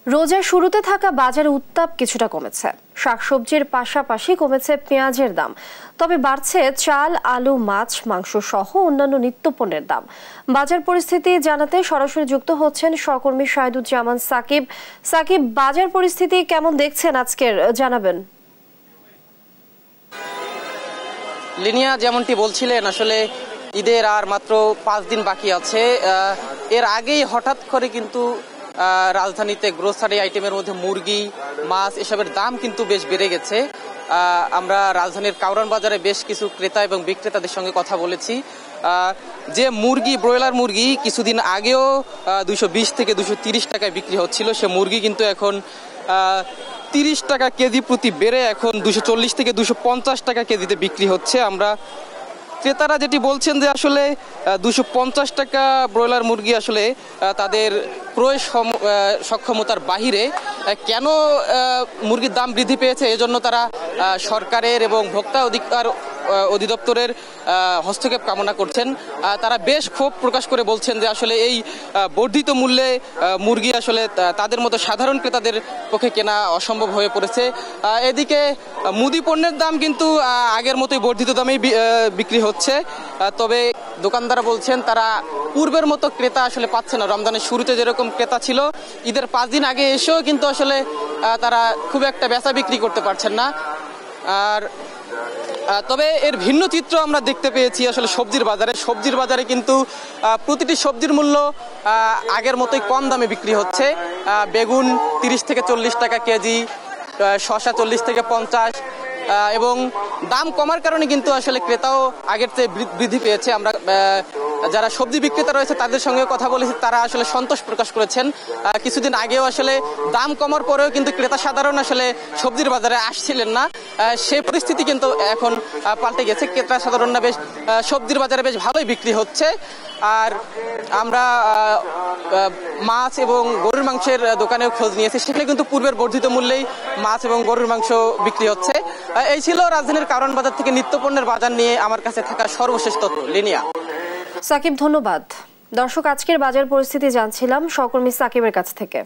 রোজার শুরুতে থাকা বাজারে উত্তাপ কিছুটা কমেছে। শাকসবজির পাশাপাশি কমেছে পেঁয়াজের দাম, তবে বাড়ছে চাল, আলু, মাছ, মাংস সহ অন্যান্য নিত্যপণ্যের দাম। বাজার পরিস্থিতি জানাতে সরাসরি যুক্ত হচ্ছেন সহকর্মী শাহিদুজ্জামান সাকিব। সাকিব, বাজার পরিস্থিতি কেমন দেখছেন আজকের, জানাবেন। লিনিয়া, যেমনটি বলছিলেন, আসলে ঈদের আর মাত্র 5 দিন বাকি আছে। এর আগেই হঠাৎ করে কিন্তু রাজধানীতে গ্রোসারি আইটেমের মধ্যে মুরগি, মাছ এসবের দাম কিন্তু বেশ বেড়ে গেছে। আমরা রাজধানীর কাউরান বাজারে বেশ কিছু ক্রেতা এবং বিক্রেতাদের সঙ্গে কথা বলেছি। যে মুরগি, ব্রয়লার মুরগি কিছুদিন আগেও 220 থেকে 230 টাকায় বিক্রি হচ্ছিল, সে মুরগি কিন্তু এখন 30 টাকা কেজি প্রতি বেড়ে এখন 240 থেকে 250 টাকা কেজিতে বিক্রি হচ্ছে। আমরা ক্রেতারা যেটি বলছেন যে আসলে 250 টাকা ব্রয়লার মুরগি আসলে তাদের ক্রয় সক্ষমতার বাহিরে। কেন মুরগির দাম বৃদ্ধি পেয়েছে, এজন্য তারা সরকারের এবং ভোক্তা অধিকার অধিদপ্তরের হস্তক্ষেপ কামনা করছেন। তারা বেশ ক্ষোভ প্রকাশ করে বলছেন যে আসলে এই বর্ধিত মূল্যে মুরগি আসলে তাদের মতো সাধারণ ক্রেতাদের পক্ষে কেনা অসম্ভব হয়ে পড়েছে। এদিকে মুদি পণ্যের দাম কিন্তু আগের মতোই বর্ধিত দামেই বিক্রি হচ্ছে, তবে দোকানদাররা বলছেন তারা পূর্বের মতো ক্রেতা আসলে পাচ্ছে না। রমজানের শুরুতে যেরকম ক্রেতা ছিল, ঈদের 5 দিন আগে এসেও কিন্তু আসলে তারা খুব একটা বেচা বিক্রি করতে পারছেন না। আর তবে এর ভিন্ন চিত্র আমরা দেখতে পেয়েছি আসলে সবজির বাজারে কিন্তু প্রতিটি সবজির মূল্য আগের মতোই কম দামে বিক্রি হচ্ছে। বেগুন 30 থেকে 40 টাকা কেজি, শসা 40 থেকে 50, এবং দাম কমার কারণে কিন্তু আসলে ক্রেতাও আগের চেয়ে বৃদ্ধি পেয়েছে। আমরা যারা সবজি বিক্রেতা রয়েছে তাদের সঙ্গে কথা বলেছি, তারা আসলে সন্তোষ প্রকাশ করেছেন। কিছুদিন আগেও আসলে দাম কমার পরেও কিন্তু ক্রেতা সাধারণ আসলে সবজির বাজারে আসছিলেন না। সেই পরিস্থিতি কিন্তু এখন পাল্টে গেছে, ক্রেতা সাধারণরা বেশ সবজির বাজারে বেশ ভালোই বিক্রি হচ্ছে। আর আমরা মাছ এবং গরুর মাংসের দোকানেও খোঁজ নিয়েছি, সেখানে কিন্তু পূর্বের বর্ধিত মূল্যেই মাছ এবং গরুর মাংস বিক্রি হচ্ছে। এই ছিল রাজধানীর কারণ বাজার থেকে নিত্যপণ্যের বাজার নিয়ে আমার কাছে থাকা সর্বশেষ তথ্য। লিনিয়া। সাকিব, ধন্যবাদ। দর্শক, আজকের বাজার পরিস্থিতি জানছিলাম সহকর্মী সাকিবের কাছ থেকে।